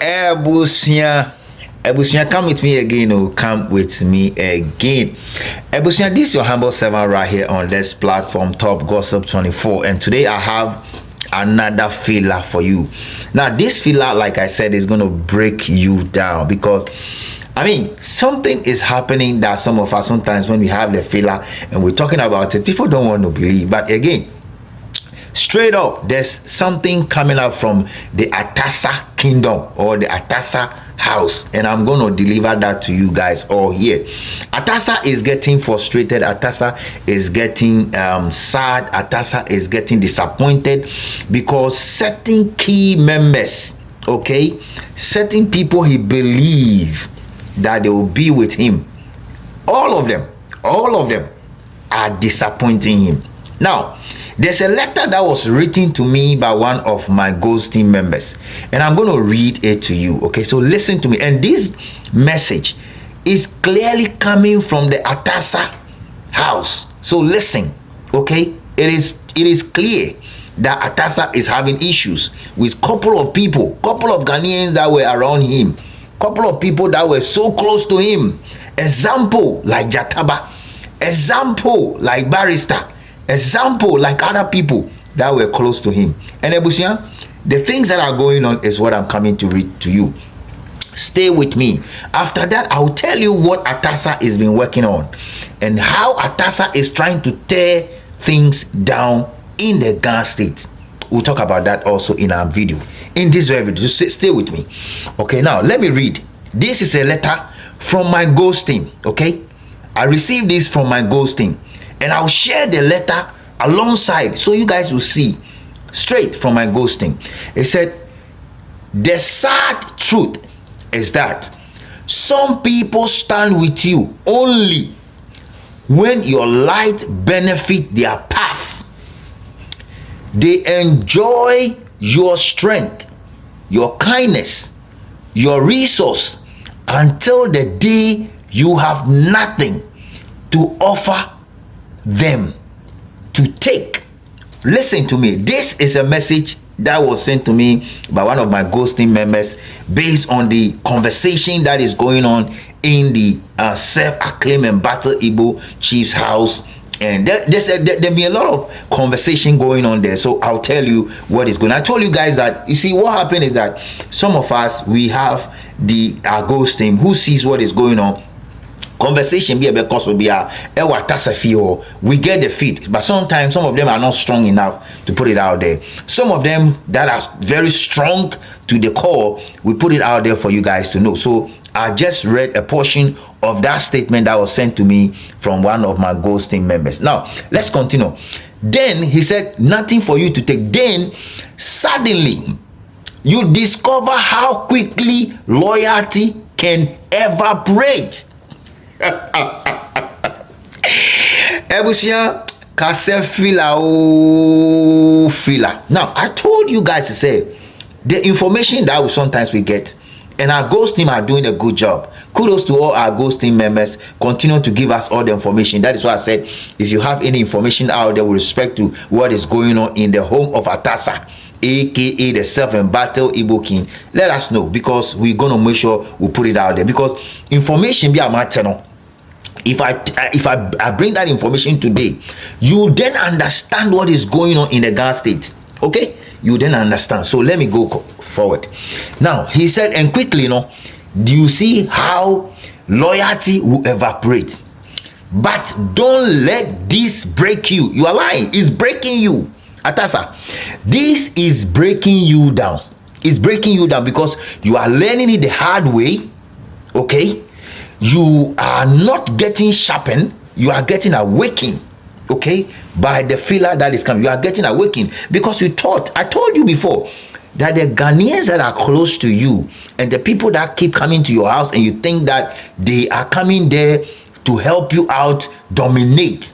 Ebusia, come with me again. Oh, come with me again. Ebusia, this is your humble servant right here on this platform, Top Gossip 24. And today I have another filler for you. Now, this filler, like I said, is going to break you down because something is happening that some of us sometimes when we have the filler and we're talking about it, people don't want to believe. But again, straight up, there's something coming up from the Atasa kingdom or the Atasa house, and I'm going to deliver that to you guys all here. Atasa is getting frustrated. Atasa is getting sad. Atasa is getting disappointed because certain key members, okay, certain people he believe that they will be with him, all of them are disappointing him. Now, there's a letter that was written to me by one of my Ghost team members, and I'm going to read it to you. Okay, so listen to me. And this message is clearly coming from the Atasa house. So listen, okay? It is clear that Atasa is having issues with couple of people, couple of Ghanaians that were around him, couple of people that were so close to him. Example like Jataba, example like Barrister, example like other people that were close to him. And Ebusia, the things that are going on is what I'm coming to read to you. Stay with me. After that, I'll tell you what Atasa has been working on and how Atasa is trying to tear things down in the Ghana state. We'll talk about that also in our video, in this very video. Just stay with me. Okay, now let me read. This is a letter from my Ghost team. Okay, I received this from my Ghost team, and I'll share the letter alongside so you guys will see straight from my Ghost team. It said, the sad truth is that some people stand with you only when your light benefit their path. They enjoy your strength, your kindness, your resource until the day you have nothing to offer them to take. Listen to me. This is a message that was sent to me by one of my Ghost team members based on the conversation that is going on in the self-acclaimed and battle Igbo chief's house. And there'll be a lot of conversation going on there. So I'll tell you what is going on. I told you guys that, you see, what happened is that some of us, we have our Ghost team who sees what is going on. Conversation be a because we are we get the feed, but sometimes some of them are not strong enough to put it out there. Some of them that are very strong to the core, we put it out there for you guys to know. So I just read a portion of that statement that was sent to me from one of my Ghost team members. Now let's continue. Then he said, nothing for you to take. Then suddenly you discover how quickly loyalty can evaporate. Ebusia kase fila. Now I told you guys to say the information that we sometimes we get, and our Ghost team are doing a good job. Kudos to all our Ghost team members. Continue to give us all the information. That is why I said, if you have any information out there with respect to what is going on in the home of Atasa, aka the self-embattled Igbo king, let us know, because we're going to make sure we put it out there. Because information be a matter. If I bring that information today, you then understand what is going on in the Ghana state. Okay, you then understand. So let me go forward. Now he said, and quickly, do you see how loyalty will evaporate? But don't let this break you. You are lying. It's breaking you. Atasa, this is breaking you down. It's breaking you down because you are learning it the hard way. Okay, you are not getting sharpened, you are getting awakened, okay, by the filler that is coming. You are getting awakened because you thought, I told you before, that the Ghanaians that are close to you and the people that keep coming to your house and you think that they are coming there to help you out, dominate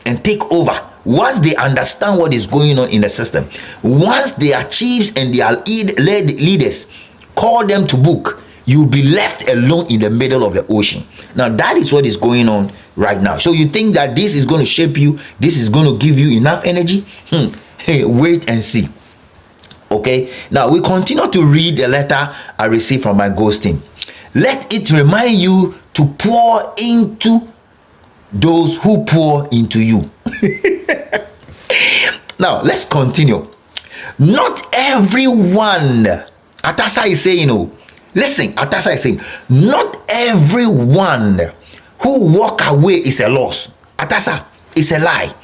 and take over. Once they understand what is going on in the system, once they are chiefs and they are leaders, call them to book, you'll be left alone in the middle of the ocean. Now that is what is going on right now. So you think that this is going to shape you, this is going to give you enough energy? Hey, wait and see. Okay, now we continue to read the letter I received from my ghosting. Let it remind you to pour into those who pour into you. Now let's continue. Not everyone, Atasa is saying, oh, listen, Atasa is saying, not everyone who walk away is a loss. Atasa, it's a lie.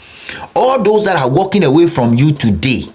All those that are walking away from you today,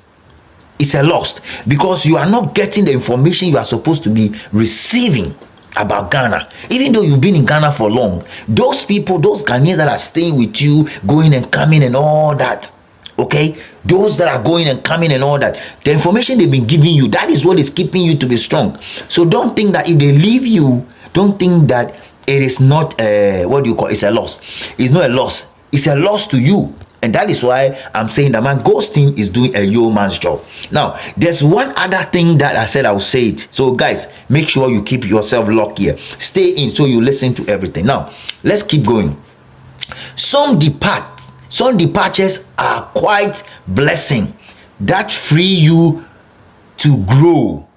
it's a loss, because you are not getting the information you are supposed to be receiving about Ghana. Even though you've been in Ghana for long, those people, those Ghanaians that are staying with you, going and coming and all that, okay, those that are going and coming and all that, the information they've been giving you, that is what is keeping you to be strong. So don't think that if they leave you, don't think that it is not what do you call it? It's a loss. It's not a loss, it's a loss to you. And that is why I'm saying that my ghosting is doing a yeoman's job. Now, there's one other thing that I said I will say it. So guys, make sure you keep yourself locked here. Stay in so you listen to everything. Now, let's keep going. Some departures are quite blessing that free you to grow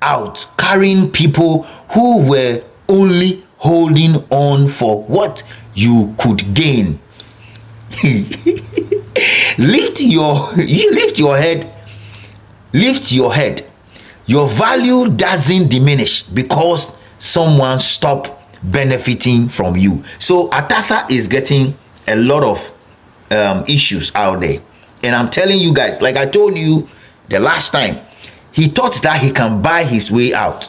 out, carrying people who were only holding on for what you could gain. Lift your head. Your value doesn't diminish because someone stopped benefiting from you. So Atasa is getting a lot of issues out there, and I'm telling you guys, like I told you the last time, he thought that he can buy his way out.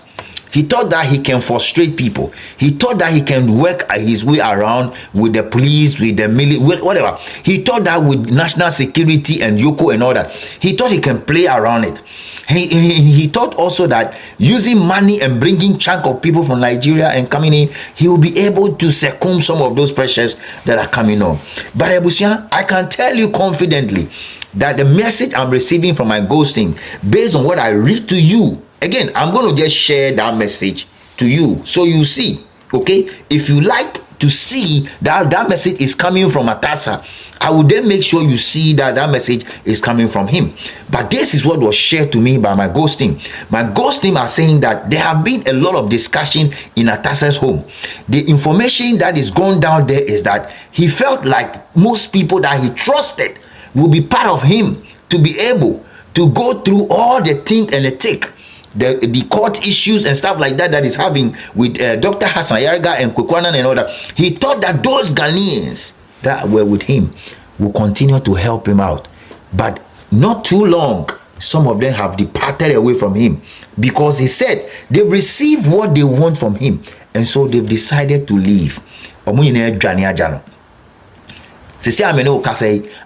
He thought that he can frustrate people. He thought that he can work his way around with the police, with the military, whatever. He thought that with national security and Yoko and all that, he thought he can play around it. He thought also that using money and bringing chunk of people from Nigeria and coming in, he will be able to circumvent some of those pressures that are coming on. But Ebusian, I can tell you confidently that the message I'm receiving from my ghosting, based on what I read to you, again, I'm going to just share that message to you so you see, okay? If you like to see that message is coming from Atasa, I will then make sure you see that message is coming from him. But this is what was shared to me by my ghosting. My ghosting are saying that there have been a lot of discussion in Atasa's home. The information that is going down there is that he felt like most people that he trusted will be part of him to be able to go through all the think and the take, the court issues and stuff like that is having with Dr. Hassan Yarga and Kwekwanan and all that. He thought that those Ghanaians that were with him will continue to help him out. But not too long, some of them have departed away from him, because he said they received what they want from him, and so they've decided to leave.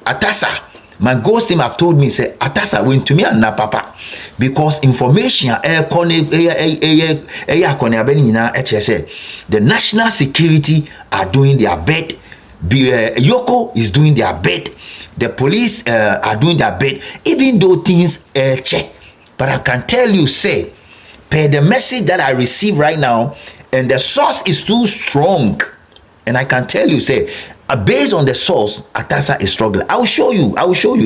Atasa, my ghost team have told me, say, Atasa went to me and na papa, because information the national security are doing their bit, Yoko is doing their bit, the police are doing their bit, even though things check. But I can tell you, say, per the message that I receive right now, and the source is too strong, and I can tell you, say, based on the source, Atasa is struggling. I will show you.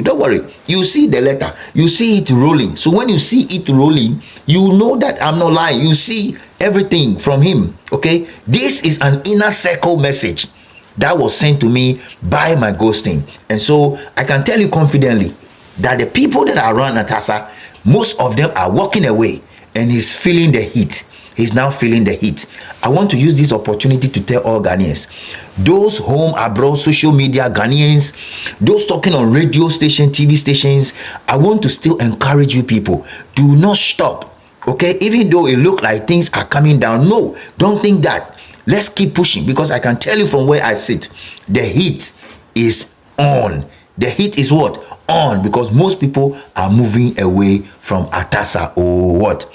Don't worry. You see the letter. You see it rolling. So when you see it rolling, you know that I'm not lying. You see everything from him. Okay? This is an inner circle message that was sent to me by my ghosting. And so I can tell you confidently that the people that are around Atasa, most of them are walking away, and he's feeling the heat. He's now feeling the heat. I want to use this opportunity to tell all Ghanaians, those home, abroad, social media Ghanaians, those talking on radio station, TV stations, I want to still encourage you people, do not stop, okay? Even though it look like things are coming down, no, don't think that. Let's keep pushing, because I can tell you from where I sit, the heat is on. The heat is what? On, because most people are moving away from Atasa or what?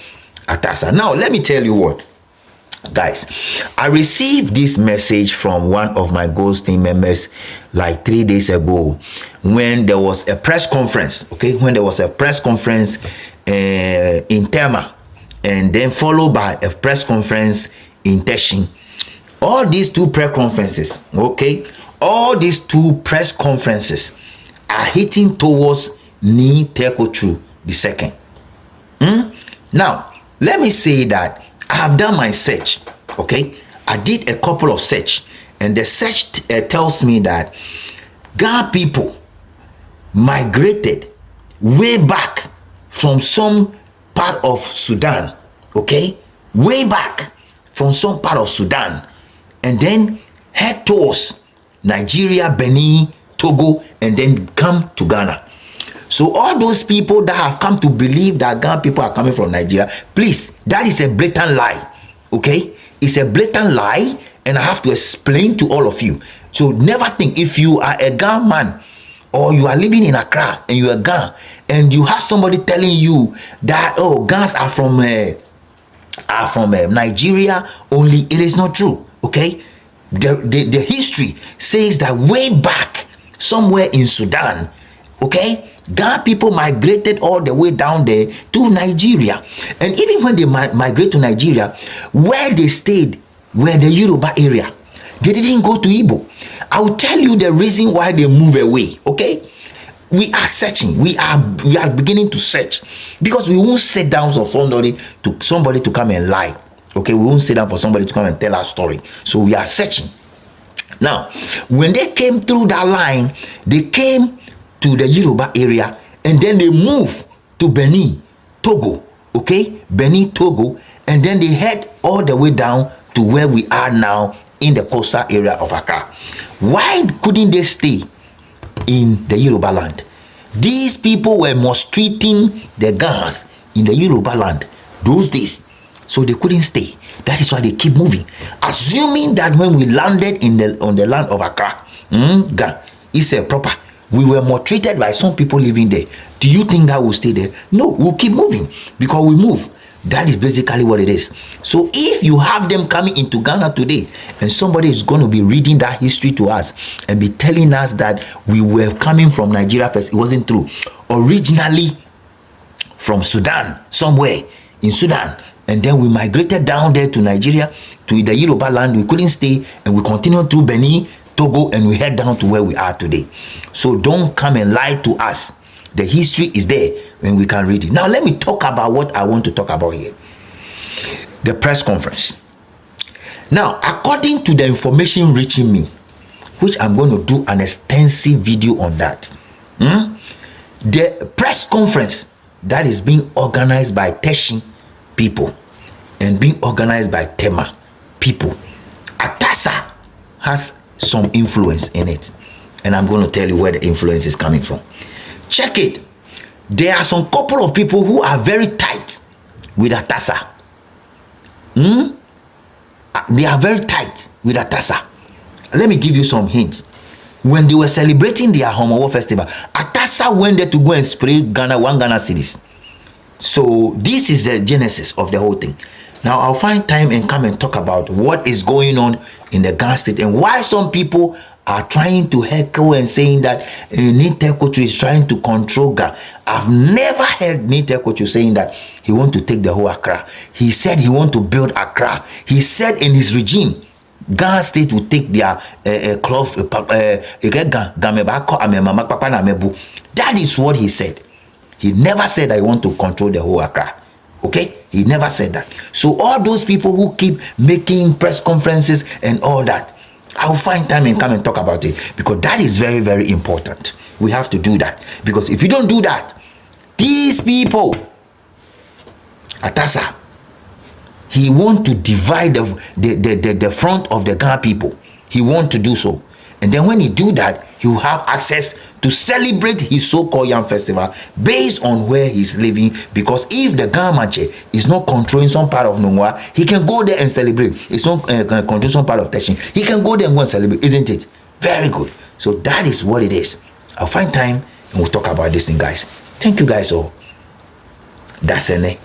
Atasa. Now, let me tell you what, guys. I received this message from one of my Ghost team members like 3 days ago, when there was a press conference, okay? When there was a press conference in Tema, and then followed by a press conference in Teshin. All these two press conferences, okay? All these two press conferences are hitting towards Ni Teko True II. Now, let me say that I have done my search, okay? I did a couple of search, and the search tells me that Ghana people migrated way back from some part of Sudan, okay? Way back from some part of Sudan, and then head towards Nigeria, Benin, Togo, and then come to Ghana. So all those people that have come to believe that Ghana people are coming from Nigeria, please, that is a blatant lie, okay? It's a blatant lie, and I have to explain to all of you. So never think, if you are a Ghana man, or you are living in Accra and you are Ghana, and you have somebody telling you that, oh, Ghanaians are from Nigeria only, it is not true, okay? The history says that way back somewhere in Sudan, okay, Ghana people migrated all the way down there to Nigeria. And even when they migrate to Nigeria, where they stayed were the Yoruba area. They didn't go to Igbo. I will tell you the reason why they move away, okay? We are searching. We are beginning to search, because we won't sit down for somebody to come and lie, okay? We won't sit down for somebody to come and tell our story. So we are searching. Now, when they came through that line, they came to the Yoruba area, and then they moved to Benin, Togo, okay? Benin, Togo, and then they head all the way down to where we are now in the coastal area of Accra. Why couldn't they stay in the Yoruba land? These people were mistreating the Ghanaians in the Yoruba land those days, so they couldn't stay. That is why they keep moving, assuming that when we landed on the land of Accra, Ghana, it's a proper, we were maltreated by some people living there. Do you think that will stay there? No, we'll keep moving, because we move. That is basically what it is. So if you have them coming into Ghana today, and somebody is going to be reading that history to us and be telling us that we were coming from Nigeria first, it wasn't true. Originally from Sudan, somewhere in Sudan, and then we migrated down there to Nigeria, to the Yoruba land. We couldn't stay, and we continued through Benin, Togo, and we head down to where we are today. So don't come and lie to us. The history is there, and we can read it. Now let me talk about what I want to talk about here. The press conference. Now, according to the information reaching me, which I'm going to do an extensive video on that, the press conference that is being organized by Teshi people and being organized by Tema people, Atasa has some influence in it, and I'm going to tell you where the influence is coming from. Check it. There are some couple of people who are very tight with Atasa. They are very tight with Atasa. Let me give you some hints. When they were celebrating their Homowo festival, Atasa went there to go and spray one Ghana cedis. So this is the genesis of the whole thing. Now I'll find time and come and talk about what is going on in the Ghana state and why some people are trying to heckle and saying that Nite Kochu is trying to control Ghana. I've never heard Nite Kochu saying that he want to take the whole Accra. He said he want to build Accra. He said in his regime, Ghana state will take their cloth. That is what he said. He never said I want to control the whole Accra. Okay? He never said that. So all those people who keep making press conferences and all that, I'll find time and come and talk about it, because that is very, very important. We have to do that, because if you don't do that, these people, Atasa, he want to divide the front of the Ghana people. He want to do so. And then when he do that, he will have access to celebrate his so-called Yam Festival based on where he's living. Because if the Ghana Manche is not controlling some part of Nongwa, he can go there and celebrate. It's not controlling some part of Teshin, he can go there and go and celebrate, isn't it? Very good. So that is what it is. I'll find time and we'll talk about this thing, guys. Thank you guys all. That's it.